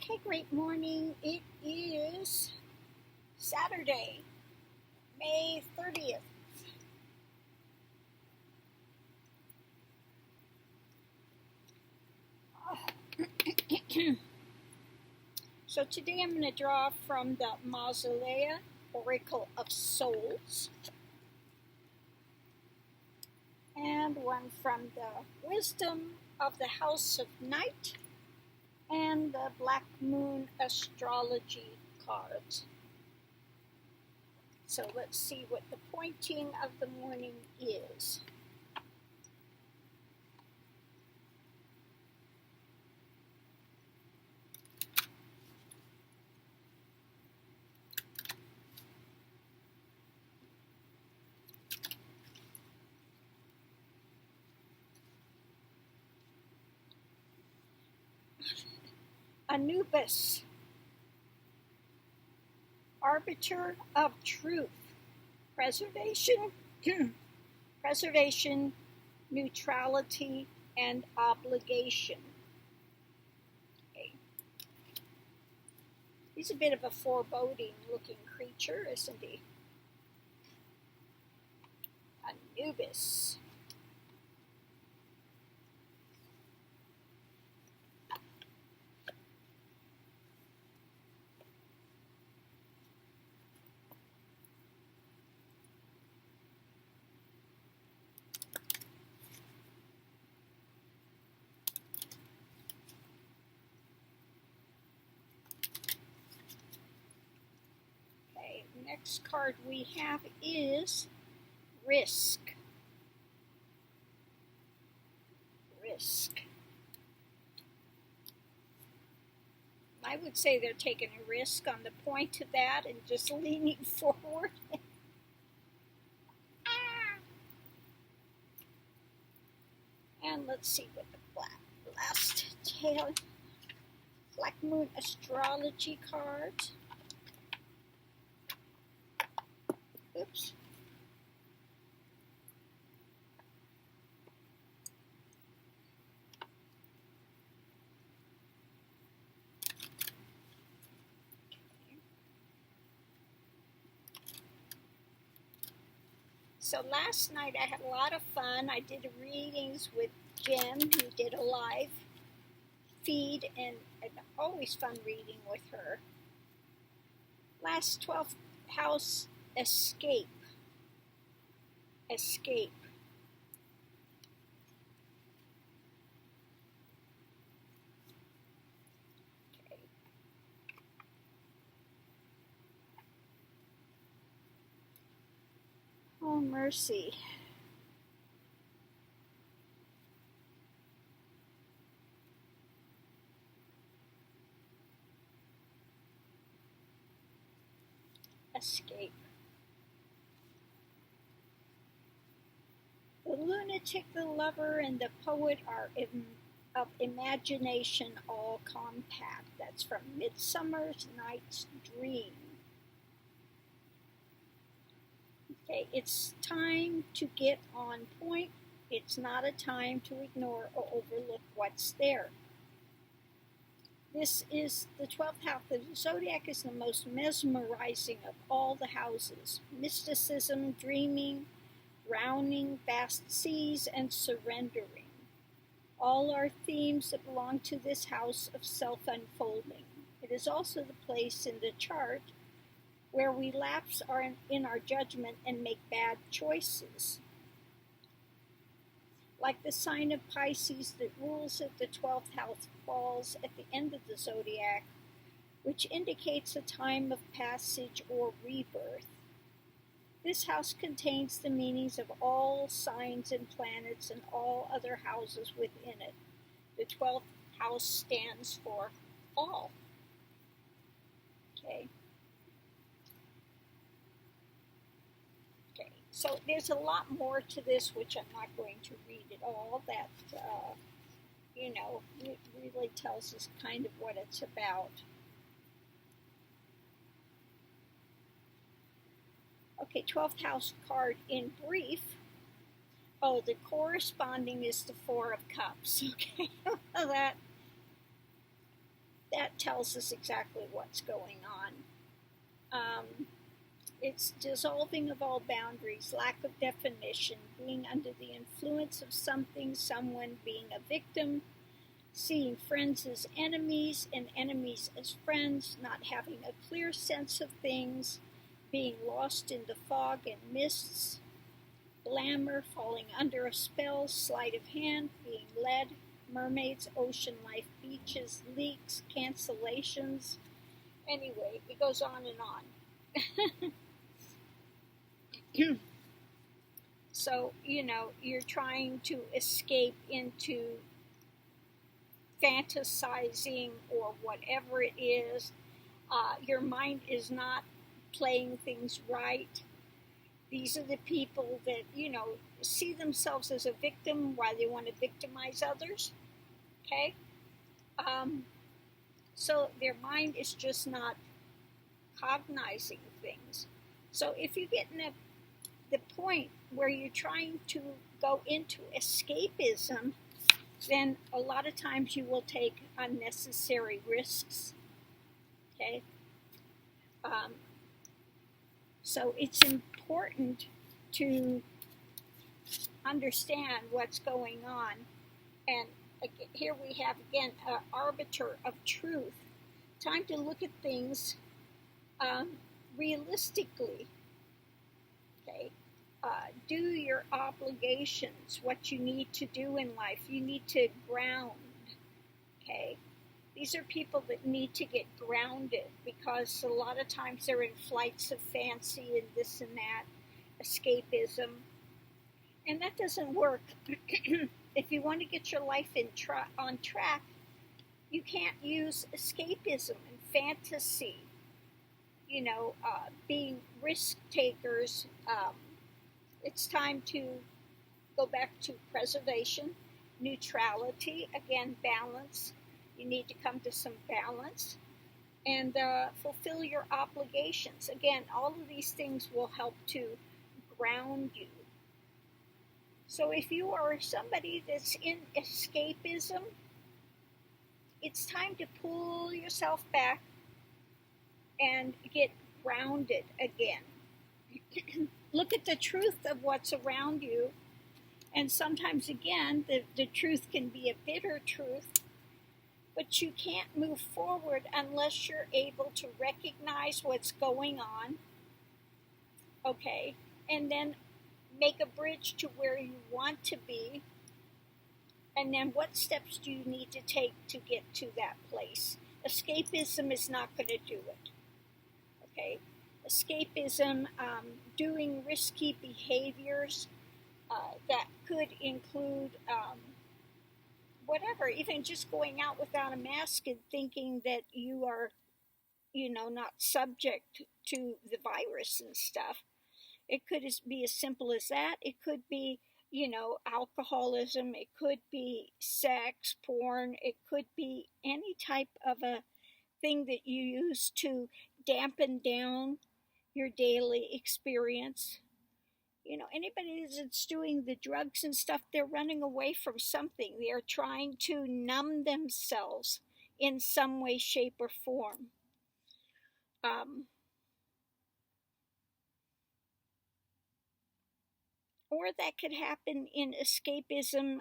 Okay, great morning. It is Saturday, May 30th. So today I'm going to draw from the Mausolea Oracle of Souls and one from the Wisdom of the House of Night and the Black Moon Astrology cards. So let's see what the pointing of the morning is. Anubis, arbiter of truth, preservation, neutrality, and obligation. Okay. He's a bit of a foreboding-looking creature, isn't he? Anubis. Next card we have is Risk. Risk. I would say they're taking a risk on the point of that and just leaning forward. And let's see what the last tail Black Moon Astrology cards. Oops. So last night I had a lot of fun. I did readings with Jen, who did a live feed, and always fun reading with her. Last 12th house, escape. Escape. Okay. Oh, mercy. Escape. The lunatic, the lover, and the poet are of imagination all compact. That's from Midsummer's Night's Dream. Okay, it's time to get on point. It's not a time to ignore or overlook what's there. This is the 12th house. The zodiac is the most mesmerizing of all the houses. Mysticism, dreaming, drowning, vast seas, and surrendering. All are themes that belong to this house of self-unfolding. It is also the place in the chart where we lapse in our judgment and make bad choices. Like the sign of Pisces that rules at the 12th house falls at the end of the zodiac, which indicates a time of passage or rebirth. This house contains the meanings of all signs and planets and all other houses within it. The 12th house stands for all. Okay. So there's a lot more to this, which I'm not going to read at all, that, really tells us kind of what it's about. Okay, 12th house card in brief. Oh, the corresponding is the Four of Cups, okay? that tells us exactly what's going on. It's dissolving of all boundaries, lack of definition, being under the influence of something, someone, being a victim, seeing friends as enemies and enemies as friends, not having a clear sense of things, being lost in the fog and mists, glamour, falling under a spell, sleight of hand, being led, mermaids, ocean life, beaches, leaks, cancellations. Anyway, it goes on and on. So, you're trying to escape into fantasizing or whatever it is. Your mind is not playing things right. These are the people that, see themselves as a victim while they want to victimize others. Okay? So their mind is just not cognizing things. So if you get in the point where you're trying to go into escapism, then a lot of times you will take unnecessary risks. Okay? So it's important to understand what's going on. And here we have again an arbiter of truth. Time to look at things realistically. Okay, do your obligations, what you need to do in life. You need to ground. Okay, these are people that need to get grounded because a lot of times they're in flights of fancy and this and that, escapism, and that doesn't work. If you want to get your life on track, you can't use escapism and fantasy. Being risk takers. It's time to go back to preservation, neutrality, again, balance. You need to come to some balance and fulfill your obligations. Again, all of these things will help to ground you. So if you are somebody that's in escapism, it's time to pull yourself back and get grounded again. Look at the truth of what's around you. And sometimes, again, the truth can be a bitter truth, but you can't move forward unless you're able to recognize what's going on, okay, and then make a bridge to where you want to be, and then what steps do you need to take to get to that place? Escapism is not going to do it, okay? Escapism, doing risky behaviors that could include whatever, even just going out without a mask and thinking that you are, not subject to the virus and stuff. It could be as simple as that. It could be, alcoholism. It could be sex, porn. It could be any type of a thing that you use to dampen down your daily experience. Anybody that's doing the drugs and stuff, they're running away from something. They are trying to numb themselves in some way, shape, or form. Or that could happen in escapism,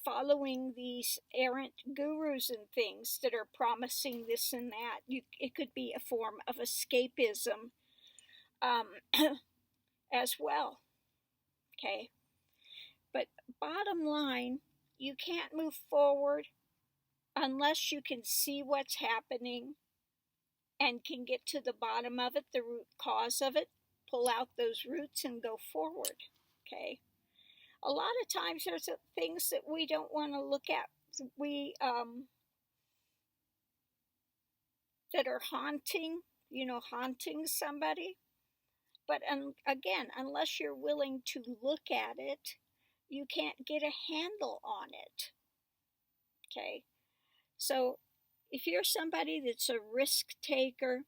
following these errant gurus and things that are promising this and that. It could be a form of escapism as well. Okay. But bottom line, you can't move forward unless you can see what's happening and can get to the bottom of it, the root cause of it, pull out those roots and go forward. Okay. A lot of times there's things that we don't want to look at. That are haunting somebody. But again, unless you're willing to look at it, you can't get a handle on it. Okay. So if you're somebody that's a risk taker,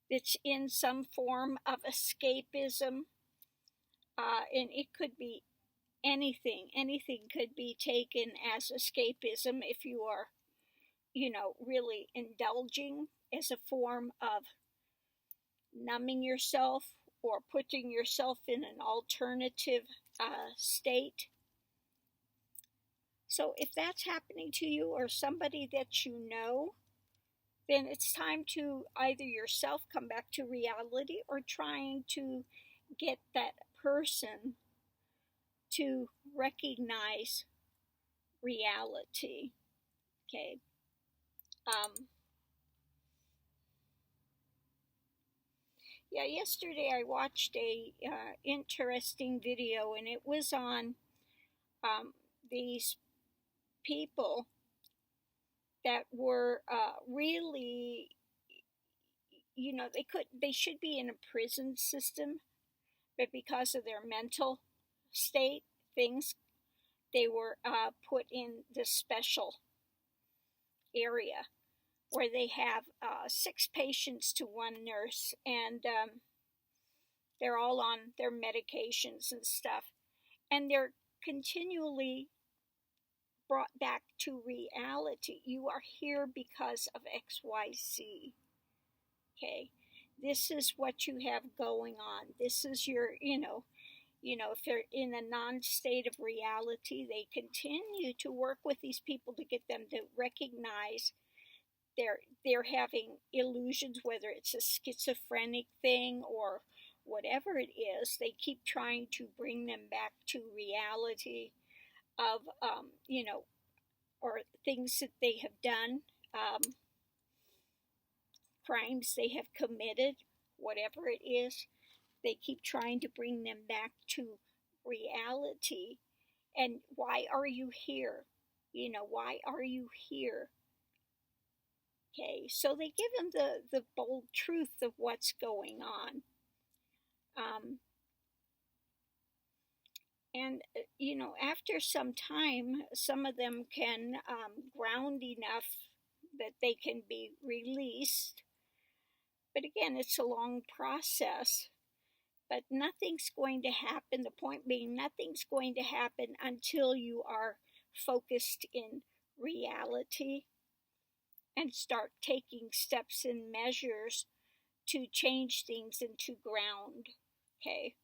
that's in some form of escapism, and it could be anything could be taken as escapism if you are really indulging as a form of numbing yourself or putting yourself in an alternative state. So if that's happening to you or somebody that you know, then it's time to either yourself come back to reality or trying to get that person to recognize reality. Okay. Yeah, yesterday I watched a interesting video, and it was on these people that were really, they should be in a prison system, but because of their mental state, things, they were put in this special area where they have 6 patients to one nurse, and they're all on their medications and stuff, and they're continually brought back to reality. You are here because of XYZ. Okay, this is what you have going on. This is your, if they're in a non-state of reality, they continue to work with these people to get them to recognize they're having illusions, whether it's a schizophrenic thing or whatever it is. They keep trying to bring them back to reality of or things that they have done, crimes they have committed, whatever it is. They keep trying to bring them back to reality. And why are you here? Why are you here? Okay, so they give them the bold truth of what's going on. And after some time, some of them can ground enough that they can be released. But again, it's a long process. But nothing's going to happen. The point being, nothing's going to happen until you are focused in reality and start taking steps and measures to change things into ground. Okay.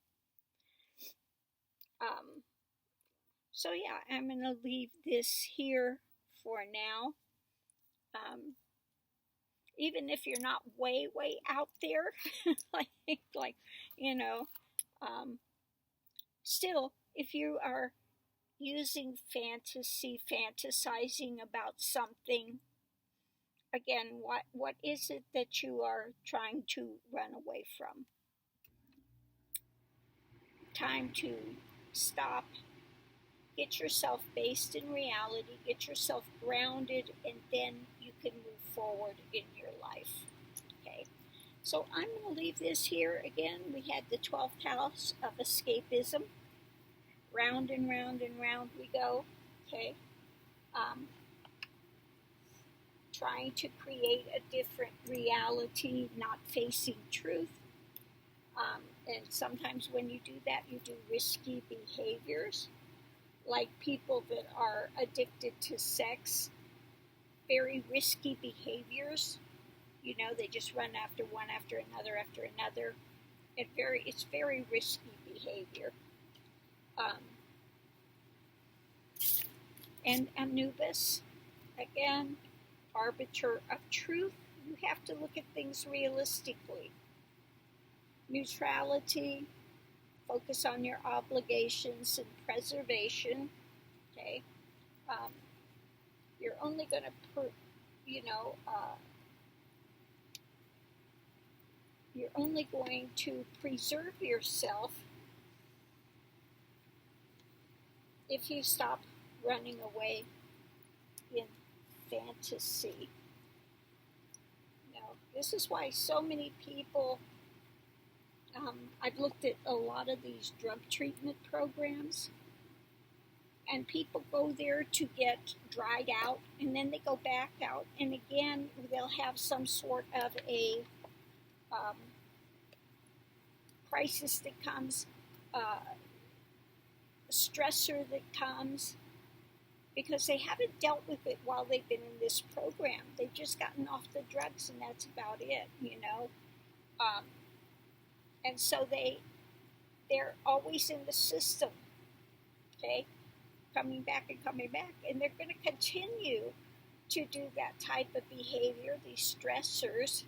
So yeah, I'm going to leave this here for now. Even if you're not way out there, like still, if you are using fantasy, fantasizing about something, again, what is it that you are trying to run away from? Time to stop. Get yourself based in reality, get yourself grounded, and then you can move forward in your life. Okay, so I'm going to leave this here. Again, we had the 12th house of escapism. Round and round and round we go. Okay, trying to create a different reality, not facing truth. And sometimes when you do that, you do risky behaviors, like people that are addicted to sex, very risky behaviors. They just run after one after another after another. It's very risky behavior. And Anubis, again, arbiter of truth. You have to look at things realistically. Neutrality, focus on your obligations and preservation. Okay, you're only going to you're only going to preserve yourself if you stop running away in fantasy. This is why so many people, I've looked at a lot of these drug treatment programs, and people go there to get dried out, and then they go back out, and again, they'll have some sort of a crisis that comes, a stressor that comes, because they haven't dealt with it while they've been in this program. They've just gotten off the drugs, and that's about it, you know. Um, and so they're always in the system, okay, coming back, and they're going to continue to do that type of behavior, these stressors,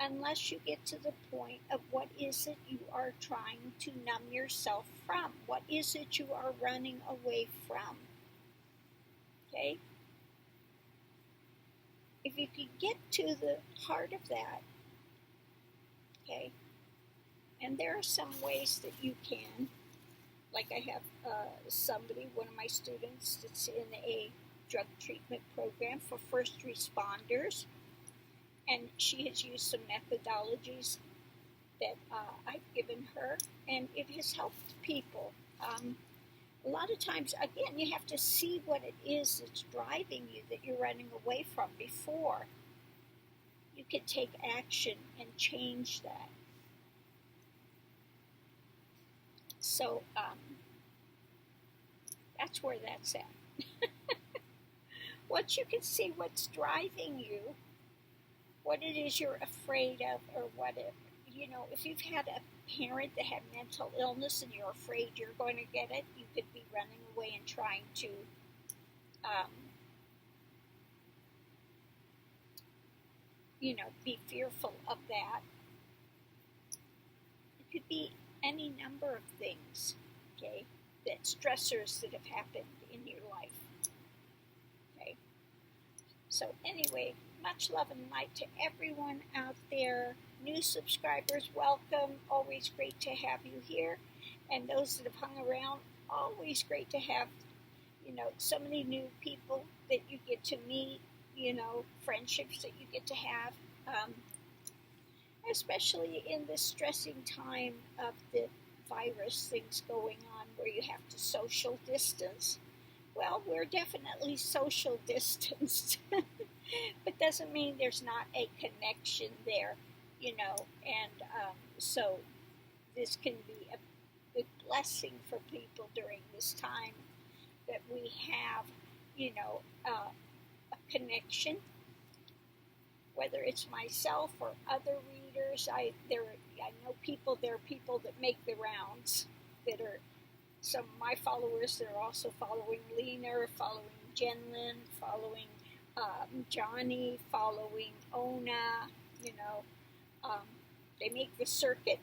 unless you get to the point of what is it you are trying to numb yourself from? What is it you are running away from? Okay? If you can get to the heart of that, okay, and there are some ways that you can, like I have somebody, one of my students that's in a drug treatment program for first responders, and she has used some methodologies that I've given her, and it has helped people. A lot of times, again, you have to see what it is that's driving you, that you're running away from, before you can take action and change that. So that's where that's at. Once you can see what's driving you, what it is you're afraid of, or what it, you know, if you've had a parent that had mental illness and you're afraid you're going to get it, you could be running away and trying to be fearful of that. It could be any number of things, okay, that stressors that have happened in your life. Okay. So anyway, much love and light to everyone out there. New subscribers, welcome. Always great to have you here. And those that have hung around, always great to have, so many new people that you get to meet, friendships that you get to have. Especially in this stressing time of the virus things going on where you have to social distance. Well, we're definitely social distanced, but doesn't mean there's not a connection there, and so this can be a big blessing for people during this time that we have, a connection, whether it's myself or other readers. I know there are people that make the rounds that are some of my followers that are also following Lena, following Jenlyn, following Johnny, following Ona, they make the circuit.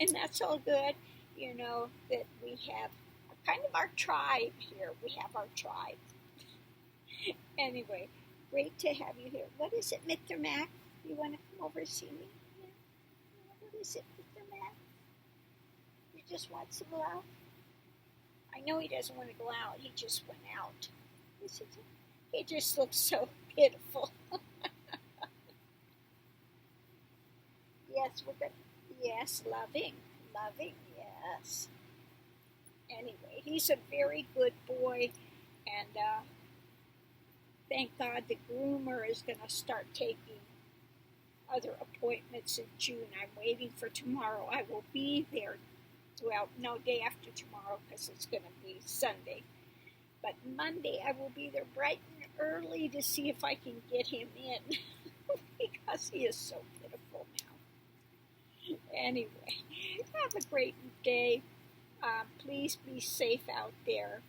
And that's all good, that we have kind of our tribe here. We have our tribe. Anyway, great to have you here. What is it, Mr. Mac? You want to come over and see me? Yeah. What is it, Mr. Mac? He just wants to go out? I know he doesn't want to go out. He just went out. He just looks so pitiful. Yes, we're good. Yes, loving, yes. Anyway, he's a very good boy, and thank God the groomer is going to start taking other appointments in June. I'm waiting for tomorrow. I will be there. Well, no, day after tomorrow, because it's going to be Sunday. But Monday, I will be there bright and early to see if I can get him in, because he is so pitiful now. Anyway, have a great day. Please be safe out there.